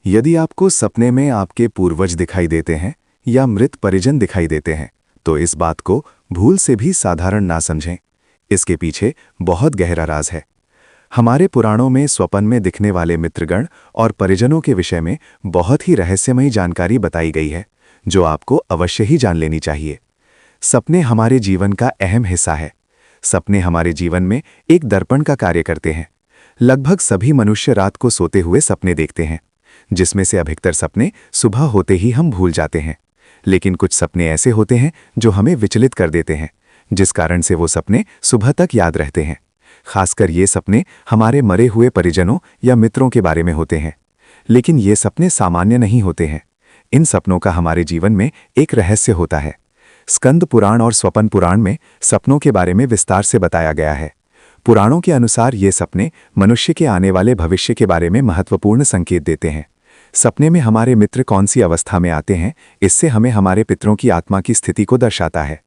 यदि आपको सपने में आपके पूर्वज दिखाई देते हैं या मृत परिजन दिखाई देते हैं, तो इस बात को भूल से भी साधारण ना समझें। इसके पीछे बहुत गहरा राज है। हमारे पुराणों में स्वप्न में दिखने वाले मित्रगण और परिजनों के विषय में बहुत ही रहस्यमयी जानकारी बताई गई है, जो आपको अवश्य ही जान लेनी चाहिए। सपने हमारे जीवन का अहम हिस्सा है। सपने हमारे जीवन में एक दर्पण का कार्य करते हैं। लगभग सभी मनुष्य रात को सोते हुए सपने देखते हैं, जिसमें से अधिकतर सपने सुबह होते ही हम भूल जाते हैं। लेकिन कुछ सपने ऐसे होते हैं जो हमें विचलित कर देते हैं, जिस कारण से वो सपने सुबह तक याद रहते हैं। खासकर ये सपने हमारे मरे हुए परिजनों या मित्रों के बारे में होते हैं। लेकिन ये सपने सामान्य नहीं होते हैं। इन सपनों का हमारे जीवन में एक रहस्य होता है। स्कंद पुराण और स्वपन पुराण में सपनों के बारे में विस्तार से बताया गया है। पुराणों के अनुसार ये सपने मनुष्य के आने वाले भविष्य के बारे में महत्वपूर्ण संकेत देते हैं। सपने में हमारे मित्र कौन सी अवस्था में आते हैं, इससे हमें हमारे पितरों की आत्मा की स्थिति को दर्शाता है।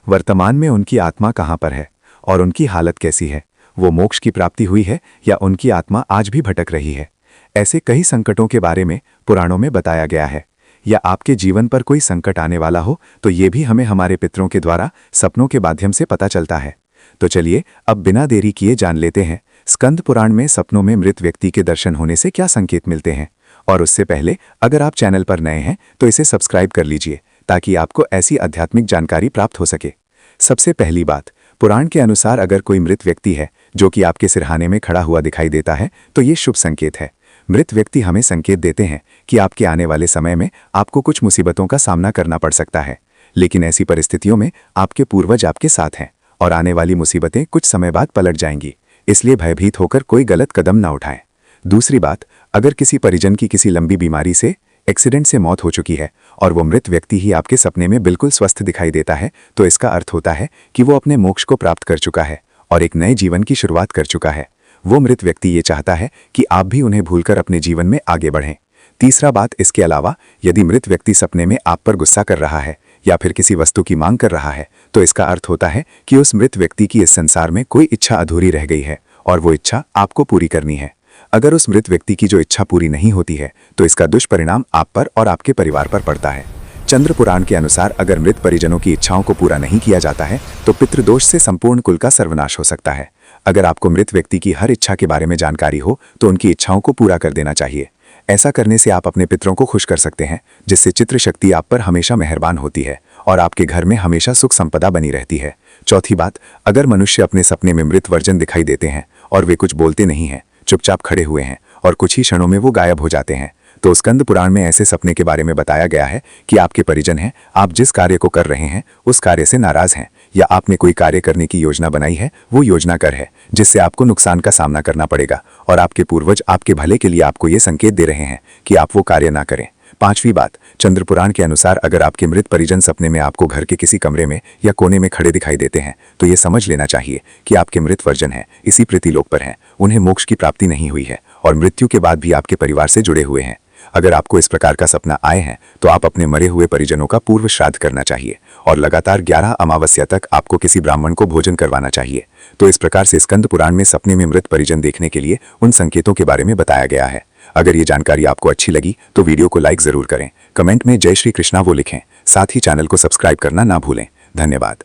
वर्तमान में उनकी आत्मा कहाँ पर है और उनकी हालत कैसी है, वो मोक्ष की प्राप्ति हुई है या उनकी आत्मा आज भी भटक रही है। ऐसे कई संकटों के बारे में पुराणों में बताया गया है। या आपके जीवन पर कोई संकट आने वाला हो, तो ये भी हमें हमारे पितरों के द्वारा सपनों के माध्यम से पता चलता है। तो चलिए अब बिना देरी किए जान लेते हैं स्कंद पुराण में सपनों में मृत व्यक्ति के दर्शन होने से क्या संकेत मिलते हैं। और उससे पहले अगर आप चैनल पर नए हैं तो इसे सब्सक्राइब कर लीजिए, ताकि आपको ऐसी आध्यात्मिक जानकारी प्राप्त हो सके। सबसे पहली बात, पुराण के अनुसार अगर कोई मृत व्यक्ति है जो कि आपके सिरहाने में खड़ा हुआ दिखाई देता है, तो ये शुभ संकेत है। मृत व्यक्ति हमें संकेत देते हैं कि आपके आने वाले समय में आपको कुछ मुसीबतों का सामना करना पड़ सकता है। लेकिन ऐसी परिस्थितियों में आपके पूर्वज आपके साथ हैं और आने वाली मुसीबतें कुछ समय बाद पलट जाएंगी। इसलिए भयभीत होकर कोई गलत कदम न उठाएं। दूसरी बात, अगर किसी परिजन की किसी लंबी बीमारी से, एक्सीडेंट से मौत हो चुकी है और वो मृत व्यक्ति ही आपके सपने में बिल्कुल स्वस्थ दिखाई देता है, तो इसका अर्थ होता है कि वो अपने मोक्ष को प्राप्त कर चुका है और एक नए जीवन की शुरुआत कर चुका है। वो मृत व्यक्ति ये चाहता है कि आप भी उन्हें भूलकर अपने जीवन में आगे बढ़ें। तीसरा बात, इसके अलावा यदि मृत व्यक्ति सपने में आप पर गुस्सा कर रहा है या फिर किसी वस्तु की मांग कर रहा है, तो इसका अर्थ होता है कि उस मृत व्यक्ति की इस संसार में कोई इच्छा अधूरी रह गई है और वो इच्छा आपको पूरी करनी है। अगर उस मृत व्यक्ति की जो इच्छा पूरी नहीं होती है, तो इसका दुष्परिणाम आप पर और आपके परिवार पर पड़ता है। चंद्र पुराण के अनुसार अगर मृत परिजनों की इच्छाओं को पूरा नहीं किया जाता है, तो पितृदोष से संपूर्ण कुल का सर्वनाश हो सकता है। अगर आपको मृत व्यक्ति की हर इच्छा के बारे में जानकारी हो, तो उनकी इच्छाओं को पूरा कर देना चाहिए। ऐसा करने से आप अपने पितरों को खुश कर सकते हैं, जिससे चित्र शक्ति आप पर हमेशा मेहरबान होती है और आपके घर में हमेशा सुख संपदा बनी रहती है। चौथी बात, अगर मनुष्य अपने सपने में मृत वर्जन दिखाई देते हैं और वे कुछ बोलते नहीं हैं, चुपचाप खड़े हुए हैं और कुछ ही क्षणों में वो गायब हो जाते हैं, तो स्कंद पुराण में ऐसे सपने के बारे में बताया गया है कि आपके परिजन हैं, आप जिस कार्य को कर रहे हैं उस कार्य से नाराज हैं, या आपने कोई कार्य करने की योजना बनाई है, वो योजना कर है जिससे आपको नुकसान का सामना करना पड़ेगा और आपके पूर्वज आपके भले के लिए आपको ये संकेत दे रहे हैं कि आप वो कार्य ना करें। पांचवी बात, चंद्र पुराण के अनुसार अगर आपके मृत परिजन सपने में आपको घर के किसी कमरे में या कोने में खड़े दिखाई देते हैं, तो ये समझ लेना चाहिए कि आपके मृत वर्जन हैं, इसी पृथ्वीलोक पर हैं, उन्हें मोक्ष की प्राप्ति नहीं हुई है और मृत्यु के बाद भी आपके परिवार से जुड़े हुए हैं। अगर आपको इस प्रकार का सपना आए हैं, तो आप अपने मरे हुए परिजनों का पूर्व श्राद्ध करना चाहिए और लगातार 11 अमावस्या तक आपको किसी ब्राह्मण को भोजन करवाना चाहिए। तो इस प्रकार से स्कंद पुराण में सपने में मृत परिजन देखने के लिए उन संकेतों के बारे में बताया गया है। अगर ये जानकारी आपको अच्छी लगी तो वीडियो को लाइक जरूर करें, कमेंट में जय श्री कृष्णा वो लिखें, साथ ही चैनल को सब्सक्राइब करना ना भूलें। धन्यवाद।